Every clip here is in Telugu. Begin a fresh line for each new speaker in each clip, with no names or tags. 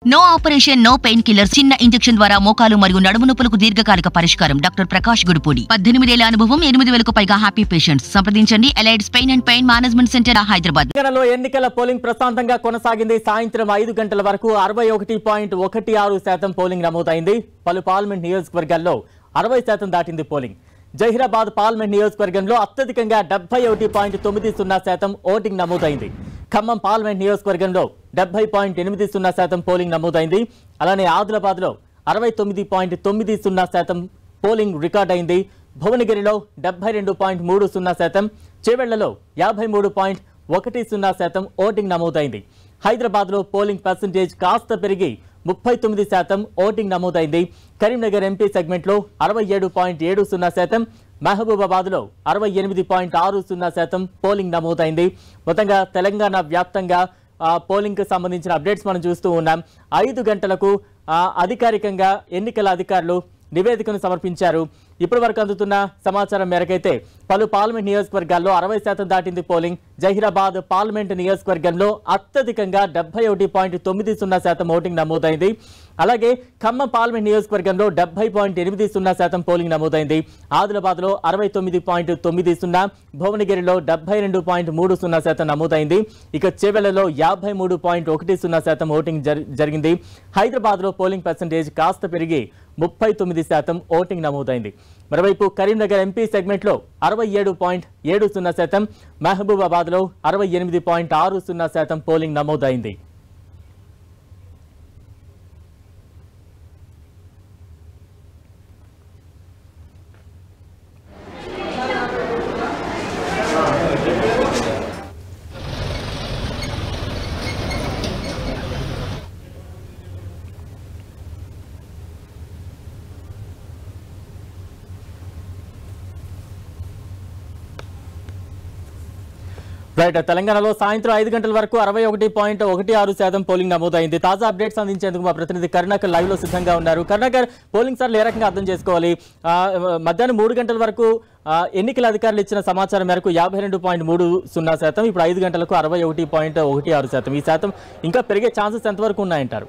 No operation no painkiller చిన్న ఇంజెక్షన్ ద్వారా మోకాలు మరియు నడుము నొప్పులకు దీర్ఘకాలిక పరిష్కారం. డాక్టర్ ప్రకాష్ గుడిపూడి. 18 ఏళ్ల అనుభవం, 8,000కు పైగా హ్యాపీ పేషెంట్స్. సంప్రదించండి Allied's pain and pain management centre, Hyderabad.
తెలంగాణలో ఎన్నికల పోలింగ్ ప్రశాంతంగా కొనసాగింది. సాయంత్రం 5 గంటల వరకు 61.16% పోలింగ్ నమోదైంది. పలు పార్లమెంట్ నియోజకవర్గాల్లో 60% దాటింది పోలింగ్. జహీరాబాద్ పార్లమెంట్ నియోజకవర్గంలో అత్యధికంగా 71.90% ఓటింగ్ నమోదైంది. ఖమ్మం పార్లమెంట్ నియోజకవర్గంలో 70.80% పోలింగ్ నమోదైంది. అలానే ఆదిలాబాద్లో 69.90% పోలింగ్ రికార్డ్ అయింది. భువనగిరిలో 72.30%, చేవెళ్లలో 53.10% ఓటింగ్ నమోదైంది. హైదరాబాద్లో పోలింగ్ పర్సెంటేజ్ కాస్త పెరిగి 39% ఓటింగ్ నమోదైంది. కరీంనగర్ ఎంపీ సెగ్మెంట్లో 67.70%, మహబూబాబాద్లో 68.60% పోలింగ్ నమోదైంది. మొత్తంగా తెలంగాణ వ్యాప్తంగా పోలింగ్కి సంబంధించిన అప్డేట్స్ మనం చూస్తూ ఉన్నాం. 5 గంటలకు అధికారికంగా ఎన్నికల అధికారులు నివేదికను సమర్పించారు. ఇప్పటి వరకు అందుతున్న సమాచారం మేరకైతే పలు పార్లమెంట్ నియోజకవర్గాల్లో 60% దాటింది పోలింగ్. జహీరాబాద్ పార్లమెంట్ నియోజకవర్గంలో అత్యధికంగా 71.90% ఓటింగ్ నమోదైంది. అలాగే ఖమ్మం పార్లమెంట్ నియోజకవర్గంలో 70.80% పోలింగ్ నమోదైంది. ఆదిలాబాద్లో 69.90, భువనగిరిలో 72.30% నమోదైంది. ఇక చేవెళ్లలో 53.10% ఓటింగ్ జరిగింది. హైదరాబాద్లో పోలింగ్ పర్సెంటేజ్ కాస్త పెరిగి 39% ఓటింగ్ నమోదైంది. మరోవైపు కరీంనగర్ ఎంపీ సెగ్మెంట్లో 67.70%, మహబూబాబాద్లో 68.60% పోలింగ్ నమోదైంది. రైట్, తెలంగాణలో సాయంత్రం 5 గంటల వరకు 61.16% పోలింగ్ నమోదైంది. తాజా అప్డేట్స్ అందించేందుకు మా ప్రతినిధి కరుణాకర్ లైవ్ లో సిద్ధంగా ఉన్నారు. కరుణాకర్, పోలింగ్ సార్లు ఏ రకంగా అర్థం చేసుకోవాలి? మధ్యాహ్నం 3 గంటల వరకు ఎన్నికల అధికారులు ఇచ్చిన సమాచారం మేరకు 52.30%, ఇప్పుడు 5 గంటలకు 61.16%. ఈ శాతం ఇంకా పెరిగే ఛాన్సెస్ ఎంతవరకు ఉన్నాయంటారు?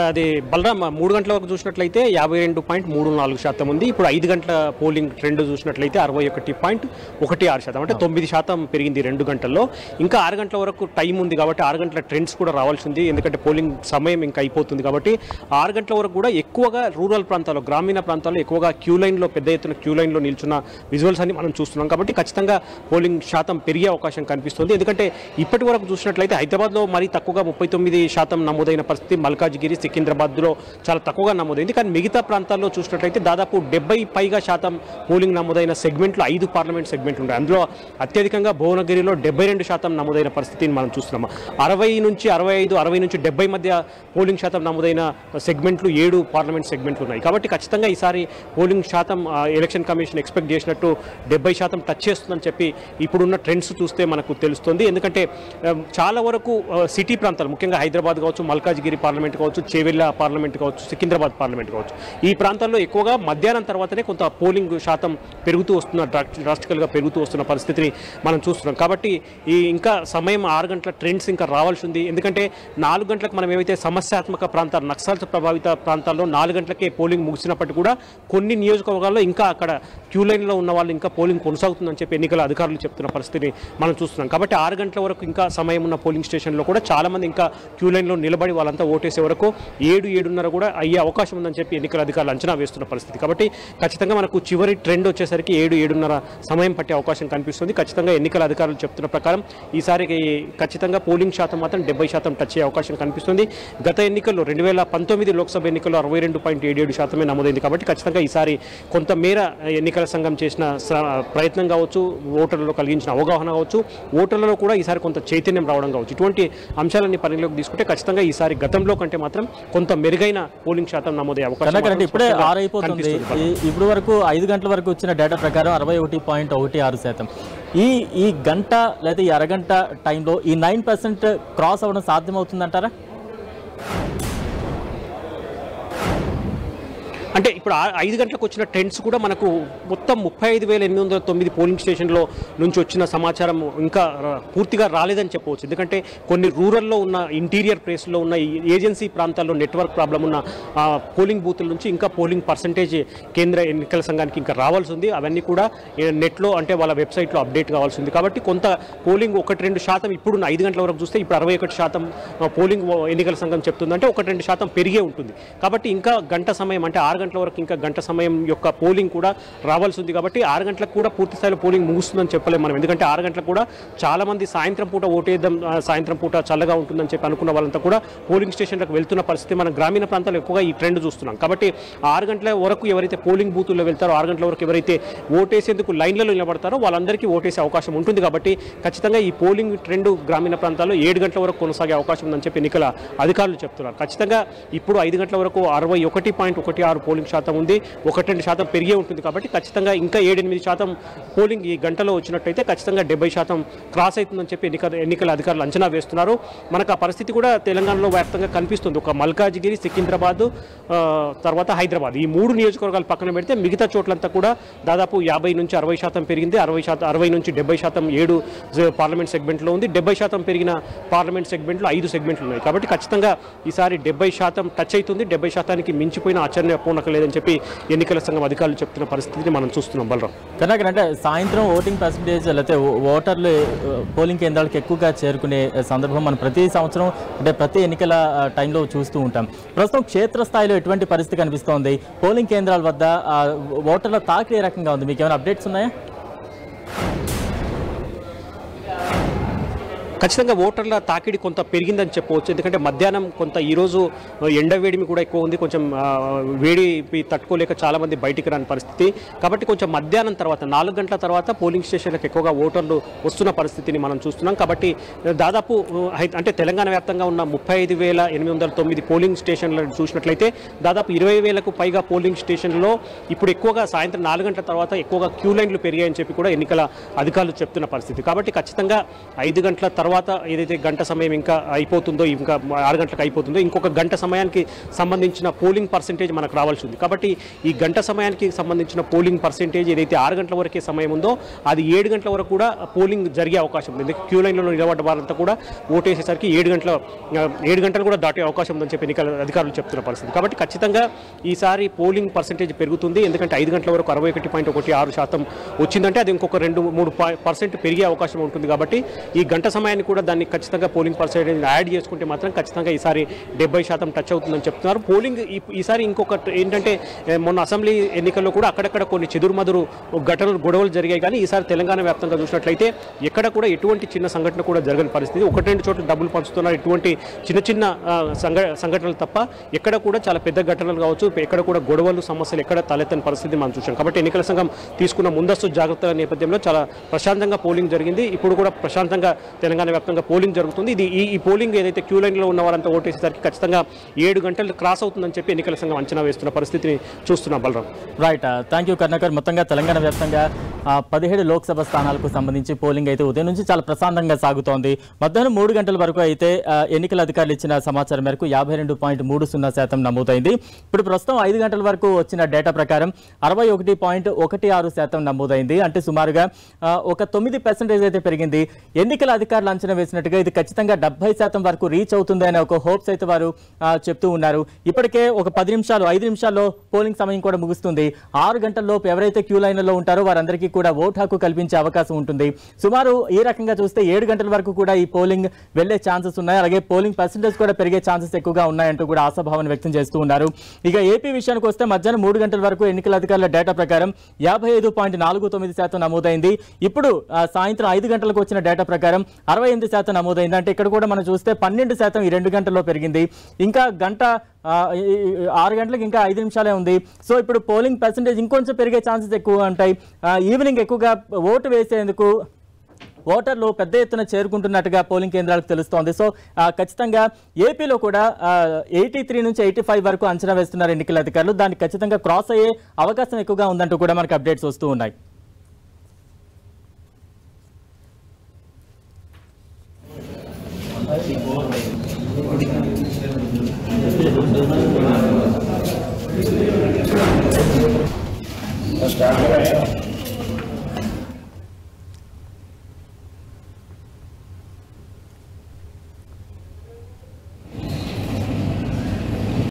అది బలరాం 3 గంటల వరకు చూసినట్లయితే 52.34% ఉంది. ఇప్పుడు 5 గంటల పోలింగ్ ట్రెండ్ చూసినట్లయితే 61.16%, అంటే 9% పెరిగింది 2 గంటల్లో. ఇంకా 6 గంటల వరకు టైం ఉంది కాబట్టి 6 గంటల ట్రెండ్స్ కూడా రావాల్సి ఉంది. ఎందుకంటే పోలింగ్ సమయం ఇంకా అయిపోతుంది కాబట్టి 6 గంటల వరకు కూడా ఎక్కువగా రూరల్ ప్రాంతాల్లో, గ్రామీణ ప్రాంతాల్లో ఎక్కువగా క్యూ లైన్లో, పెద్ద ఎత్తున క్యూ లైన్లో నిల్చున్న విజువల్స్ అని మనం చూస్తున్నాం. కాబట్టి ఖచ్చితంగా పోలింగ్ శాతం పెరిగే అవకాశం కనిపిస్తుంది. ఎందుకంటే ఇప్పటి వరకు చూసినట్లయితే హైదరాబాద్లో మరీ తక్కువగా 39% నమోదైన పరిస్థితి, మల్కాజ్గిరి, సికింద్రాబాద్లో చాలా తక్కువగా నమోదైంది. కానీ మిగతా ప్రాంతాల్లో చూసినట్లయితే దాదాపు 70 పైగా శాతం పోలింగ్ నమోదైన సెగ్మెంట్లు 5 పార్లమెంట్ సెగ్మెంట్లు ఉన్నాయి. అందులో అత్యధికంగా భువనగిరిలో 72% నమోదైన పరిస్థితిని మనం చూస్తున్నాము. 60 నుంచి 65, 60 నుంచి 70 మధ్య పోలింగ్ శాతం నమోదైన సెగ్మెంట్లు 7 పార్లమెంట్ సెగ్మెంట్లు ఉన్నాయి. కాబట్టి ఖచ్చితంగా ఈసారి పోలింగ్ శాతం ఎలక్షన్ కమిషన్ ఎక్స్పెక్ట్ చేసినట్టు 70% టచ్ చేస్తుందని చెప్పి ఇప్పుడున్న ట్రెండ్స్ చూస్తే మనకు తెలుస్తుంది. ఎందుకంటే చాలా వరకు సిటీ ప్రాంతాలు, ముఖ్యంగా హైదరాబాద్ కావచ్చు, మల్కాజ్గిరి పార్లమెంట్ కావచ్చు, చేవెళ్ళ పార్లమెంట్ కావచ్చు, సికింద్రాబాద్ పార్లమెంట్ కావచ్చు, ఈ ప్రాంతాల్లో ఎక్కువగా మధ్యాహ్నం తర్వాతనే కొంత పోలింగ్ శాతం పెరుగుతూ వస్తున్న, డ్రాస్టికల్గా పెరుగుతూ వస్తున్న పరిస్థితిని మనం చూస్తున్నాం. కాబట్టి ఈ ఇంకా సమయం 6 గంటల ట్రెండ్స్ ఇంకా రావాల్సి ఉంది. ఎందుకంటే 4 గంటలకు మనం ఏవైతే సమస్యాత్మక ప్రాంతాలు, నక్సల్స్ ప్రభావిత ప్రాంతాల్లో 4 గంటలకే పోలింగ్ ముగిసినప్పటికీ కూడా కొన్ని నియోజకవర్గాల్లో ఇంకా అక్కడ క్యూ లైన్లో ఉన్న వాళ్ళు ఇంకా పోలింగ్ కొనసాగుతుందని చెప్పి ఎన్నికల అధికారులు చెప్తున్న పరిస్థితిని మనం చూస్తున్నాం. కాబట్టి 6 గంటల వరకు ఇంకా సమయం ఉన్న పోలింగ్ స్టేషన్లో కూడా చాలామంది ఇంకా క్యూ లైన్లో నిలబడి వాళ్ళంతా ఓటేసే వరకు 7-7:30 కూడా అయ్యే అవకాశం ఉందని చెప్పి ఎన్నికల అధికారులు అంచనా వేస్తున్న పరిస్థితి. కాబట్టి ఖచ్చితంగా మనకు చివరి ట్రెండ్ వచ్చేసరికి 7-7:30 సమయం పట్టే అవకాశం కనిపిస్తుంది. ఖచ్చితంగా ఎన్నికల అధికారులు చెప్తున్న ప్రకారం ఈసారి ఖచ్చితంగా పోలింగ్ శాతం మాత్రం 70% టచ్ అయ్యే అవకాశం కనిపిస్తుంది. గత ఎన్నికల్లో 2019 లోక్సభ ఎన్నికల్లో 62.77% నమోదైంది. కాబట్టి ఖచ్చితంగా ఈసారి కొంతమేర ఎన్నికల సంఘం చేసిన ప్రయత్నం కావచ్చు, ఓటర్లలో కలిగించిన అవగాహన కావచ్చు, ఓటర్లలో కూడా ఈసారి కొంత చైతన్యం రావడం కావచ్చు, ఇటువంటి అంశాలన్నీ పరిగణలోకి తీసుకుంటే ఖచ్చితంగా ఈసారి గతంలో కంటే మాత్రం కొంత మెరుగైన పోలింగ్ శాతం నమోదయ్యే అవకాశం
ఇప్పుడే 6 అయిపోతుంది. ఇప్పుడు వరకు 5 గంటల వరకు వచ్చిన డేటా ప్రకారం 61.16%. ఈ గంట లేదా ఈ అరగంట టైంలో ఈ 9% క్రాస్ అవ్వడం సాధ్యమవుతుందంటారా?
అంటే ఇప్పుడు 5 గంటలకు వచ్చిన ట్రెండ్స్ కూడా మనకు మొత్తం 35,809 పోలింగ్ స్టేషన్లో నుంచి వచ్చిన సమాచారం ఇంకా పూర్తిగా రాలేదని చెప్పవచ్చు. ఎందుకంటే కొన్ని రూరల్లో ఉన్న ఇంటీరియర్ ప్లేస్లో ఉన్న ఏజెన్సీ ప్రాంతాల్లో నెట్వర్క్ ప్రాబ్లం ఉన్న పోలింగ్ బూతుల నుంచి ఇంకా పోలింగ్ పర్సంటేజ్ కేంద్ర ఎన్నికల సంఘానికి ఇంకా రావాల్సి ఉంది. అవన్నీ కూడా నెట్లో అంటే వాళ్ళ వెబ్సైట్లో అప్డేట్ కావాల్సి ఉంది. కాబట్టి కొంత పోలింగ్ 1-2% ఇప్పుడు 5 గంటల వరకు చూస్తే ఇప్పుడు 61% పోలింగ్ ఎన్నికల సంఘం చెప్తుందంటే 1-2% పెరిగే ఉంటుంది. కాబట్టి ఇంకా గంట సమయం అంటే 6 గంటల వరకు ఇంకా గంట సమయం యొక్క పోలింగ్ కూడా రావాల్సి ఉంది. కాబట్టి 6 గంటలకు కూడా పూర్తి స్థాయిలో పోలింగ్ ముగుస్తుందని చెప్పలేము మనం. ఎందుకంటే 6 గంటలకు కూడా చాలా మంది సాయంత్రం పూట ఓటేద్దాం, సాయంత్రం పూట చల్లగా ఉంటుందని చెప్పి అనుకున్న వాళ్ళంతా కూడా పోలింగ్ స్టేషన్లకు వెళ్తున్న పరిస్థితి మనం గ్రామీణ ప్రాంతాల్లో ఎక్కువగా ఈ ట్రెండ్ చూస్తున్నాం. కాబట్టి 6 గంటల వరకు ఎవరైతే పోలింగ్ బూతుల్లో వెళ్తారో 6 గంటల వరకు ఎవరైతే ఓటేసేందుకు లైన్లలో నిలబడతారో వాళ్ళందరికీ ఓటేసే అవకాశం ఉంటుంది. కాబట్టి ఖచ్చితంగా ఈ పోలింగ్ ట్రెండ్ గ్రామీణ ప్రాంతాల్లో 7 గంటల వరకు కొనసాగే అవకాశం ఉందని చెప్పి ఎన్నికల అధికారులు చెప్తున్నారు. ఖచ్చితంగా ఇప్పుడు 5 గంటల వరకు 61.16 పోలింగ్ శాతం ఉంది, 1-2% పెరిగే ఉంటుంది. కాబట్టి ఖచ్చితంగా ఇంకా 7-8% పోలింగ్ ఈ గంటలో వచ్చినట్టయితే ఖచ్చితంగా 70% క్రాస్ అవుతుందని చెప్పి ఎన్నికల అధికారులు అంచనా వేస్తున్నారు. మనకు ఆ పరిస్థితి కూడా తెలంగాణలో వ్యాప్తంగా కనిపిస్తుంది. ఒక మల్కాజ్గిరి, సికింద్రాబాద్, తర్వాత హైదరాబాద్ ఈ 3 నియోజకవర్గాలు పక్కన పెడితే మిగతా చోట్లంతా కూడా దాదాపు 50-60% పెరిగింది. 60-70% 7 పార్లమెంట్ సెగ్మెంట్లో ఉంది. 70% పెరిగిన పార్లమెంట్ సెగ్మెంట్లో 5 సెగ్మెంట్లు ఉన్నాయి. కాబట్టి ఖచ్చితంగా ఈసారి 70% టచ్ అవుతుంది. 70%కి మించిపోయిన ఆచరణ పూర్ణక లేదని చెప్పి ఎన్నికల సంఘం అధికారులు చెప్తున్న పరిస్థితిని మనం చూస్తున్నాం. బలరాం
కనుక అంటే సాయంత్రం ఓటింగ్ పర్సంటేజ్ లేకపోతే ఓటర్లు పోలింగ్ కేంద్రాలకు ఎక్కువగా చేరుకునే సందర్భం మనం ప్రతి సంవత్సరం అంటే ప్రతి ఎన్నికల టైంలో చూస్తూ ఉంటాం. ప్రస్తుతం క్షేత్రస్థాయిలో ఎటువంటి పరిస్థితి కనిపిస్తోంది? పోలింగ్ కేంద్రాల వద్ద ఓటర్ల తాకిడి ఏ రకంగా ఉంది? మీకు ఏమైనా అప్డేట్స్ ఉన్నాయా?
ఖచ్చితంగా ఓటర్ల తాకిడి కొంత పెరిగిందని చెప్పవచ్చు. ఎందుకంటే మధ్యాహ్నం కొంత ఈరోజు ఎండ వేడిమి కూడా ఎక్కువ ఉంది. కొంచెం వేడి తట్టుకోలేక చాలామంది బయటికి రాని పరిస్థితి. కాబట్టి కొంచెం మధ్యాహ్నం తర్వాత 4 గంటల తర్వాత పోలింగ్ స్టేషన్లకు ఎక్కువగా ఓటర్లు వస్తున్న పరిస్థితిని మనం చూస్తున్నాం. కాబట్టి దాదాపు అంటే తెలంగాణ వ్యాప్తంగా ఉన్న 35,809 పోలింగ్ స్టేషన్లను చూసినట్లయితే దాదాపు 20,000కు పైగా పోలింగ్ స్టేషన్లలో ఇప్పుడు ఎక్కువగా సాయంత్రం 4 గంటల తర్వాత ఎక్కువగా క్యూ లైన్లు పెరిగాయని చెప్పి కూడా ఎన్నికల అధికారులు చెప్తున్న పరిస్థితి. కాబట్టి ఖచ్చితంగా 5 గంటల తర్వాత ఏదైతే గంట సమయం ఇంకా అయిపోతుందో, ఇంకా 6 గంటలకు అయిపోతుందో, ఇంకొక గంట సమయానికి సంబంధించిన పోలింగ్ పర్సెంటేజ్ మనకు రావాల్సి ఉంది. కాబట్టి ఈ గంట సమయానికి సంబంధించిన పోలింగ్ పర్సెంటేజ్ ఏదైతే 6 గంటల వరకే సమయం ఉందో అది 7 గంటల వరకు కూడా పోలింగ్ జరిగే అవకాశం ఉంది. క్యూ లైన్లో నిలబడ్డ వారంతా కూడా ఓటేసేసరికి 7 గంటలు కూడా దాటే అవకాశం ఉందని చెప్పి ఎన్నికల అధికారులు చెప్తున్న పరిస్థితి. కాబట్టి ఖచ్చితంగా ఈసారి పోలింగ్ పర్సెంటేజ్ పెరుగుతుంది. ఎందుకంటే 5 గంటల వరకు 61.16% వచ్చిందంటే అది ఇంకొక 2-3% పెరిగే అవకాశం ఉంటుంది. కాబట్టి ఈ గంట సమయాన్ని కూడా దాన్ని ఖచ్చితంగా పోలింగ్ పర్సెంటేజ్ యాడ్ చేసుకుంటే మాత్రం ఖచ్చితంగా ఈసారి 70% టచ్ అవుతుందని చెప్తున్నారు. పోలింగ్ ఈసారి ఇంకొక ఏంటంటే మొన్న అసెంబ్లీ ఎన్నికల్లో కూడా అక్కడక్కడ కొన్ని చెదురుమదురు గొడవలు జరిగాయి. కానీ ఈసారి తెలంగాణ వ్యాప్తంగా చూసినట్లయితే ఎక్కడ కూడా ఎటువంటి చిన్న సంఘటన కూడా జరగని పరిస్థితి. 1-2 చోట్ల డబ్బులు పంచుతున్నారు. ఎటువంటి చిన్న సంఘటనలు తప్ప ఎక్కడ కూడా చాలా పెద్ద ఘటనలు కావచ్చు, ఎక్కడ కూడా గొడవలు సమస్యలు ఎక్కడ తలెత్తని పరిస్థితి మనం చూసాం. కాబట్టి ఎన్నికల సంఘం తీసుకున్న ముందస్తు జాగ్రత్తల నేపథ్యంలో చాలా ప్రశాంతంగా పోలింగ్ జరిగింది. ఇప్పుడు కూడా ప్రశాంతంగా తెలంగాణ వ్యాప్తంగా పోలింగ్ జరుగుతుంది. ఈ పోలింగ్ ఏదైతే క్యూ లైన్లో ఉన్న వారంతా ఓటేసేసరికి ఖచ్చితంగా 7 గంటలు క్రాస్ అవుతుందని చెప్పి ఎన్నికల సంఘం అంచనా వేస్తున్న పరిస్థితిని చూస్తున్నాం. Balaram.
Right, thank you Karunakar. మొత్తంగా తెలంగాణ వ్యాప్తంగా 17 లోక్సభ స్థానాలకు సంబంధించి పోలింగ్ అయితే ఉదయం నుంచి చాలా ప్రశాంతంగా సాగుతోంది. మధ్యాహ్నం 3 గంటల వరకు అయితే ఎన్నికల అధికారులు ఇచ్చిన సమాచారం మేరకు 52.30% నమోదైంది. ఇప్పుడు ప్రస్తుతం 5 గంటల వరకు వచ్చిన డేటా ప్రకారం 61.16% నమోదైంది. అంటే సుమారుగా ఒక 9% అయితే పెరిగింది. ఎన్నికల అధికారులు అంచనా వేసినట్టుగా ఇది ఖచ్చితంగా 70% వరకు రీచ్ అవుతుంది అనే ఒక హోప్స్ అయితే వారు చెప్తూ ఉన్నారు. ఇప్పటికే ఒక 5 నిమిషాల్లో పోలింగ్ సమయం కూడా ముగుస్తుంది. 6 గంటల్లోపు ఎవరైతే క్యూ లైన్లలో ఉంటారో వారందరికీ కూడా ఓటు హక్కు కల్పించే అవకాశం ఉంటుంది. సుమారు ఈ రకంగా చూస్తే 7 గంటల వరకు కూడా ఈ పోలింగ్ వెళ్లే ఛాన్సెస్ ఉన్నాయి. అలాగే పోలింగ్ పర్సెంటేజ్ కూడా పెరిగే ఛాన్సెస్ ఎక్కువగా ఉన్నాయంటూ కూడా ఆశాభావాన్ని వ్యక్తం చేస్తూ ఉన్నారు. ఇక ఏపీ విషయానికి వస్తే మధ్యాహ్నం 3 గంటల వరకు ఎన్నికల అధికారుల డేటా ప్రకారం 55.49% నమోదైంది. ఇప్పుడు సాయంత్రం 5 గంటలకు వచ్చిన డేటా ప్రకారం 68% నమోదైంది. అంటే ఇక్కడ కూడా మనం చూస్తే 12% ఈ 2 గంటల్లో పెరిగింది. ఇంకా గంట 6 గంటలకు ఇంకా 5 నిమిషాలే ఉంది. సో ఇప్పుడు పోలింగ్ పర్సెంటేజ్ ఇంకొంచెం పెరిగే ఛాన్సెస్ ఎక్కువగా ఉంటాయి. ఈవినింగ్ ఎక్కువగా ఓటు వేసేందుకు ఓటర్లు పెద్ద ఎత్తున చేరుకుంటున్నట్టుగా పోలింగ్ కేంద్రాలకు తెలుస్తోంది. సో ఖచ్చితంగా ఏపీలో కూడా 83 నుంచి 85 వరకు అంచనా వేస్తున్నారు ఎన్నికల అధికారులు. దాన్ని ఖచ్చితంగా క్రాస్ అయ్యే అవకాశం ఎక్కువగా ఉందంటూ కూడా మనకు అప్డేట్స్ వస్తూ ఉన్నాయి.
శాంతిమయ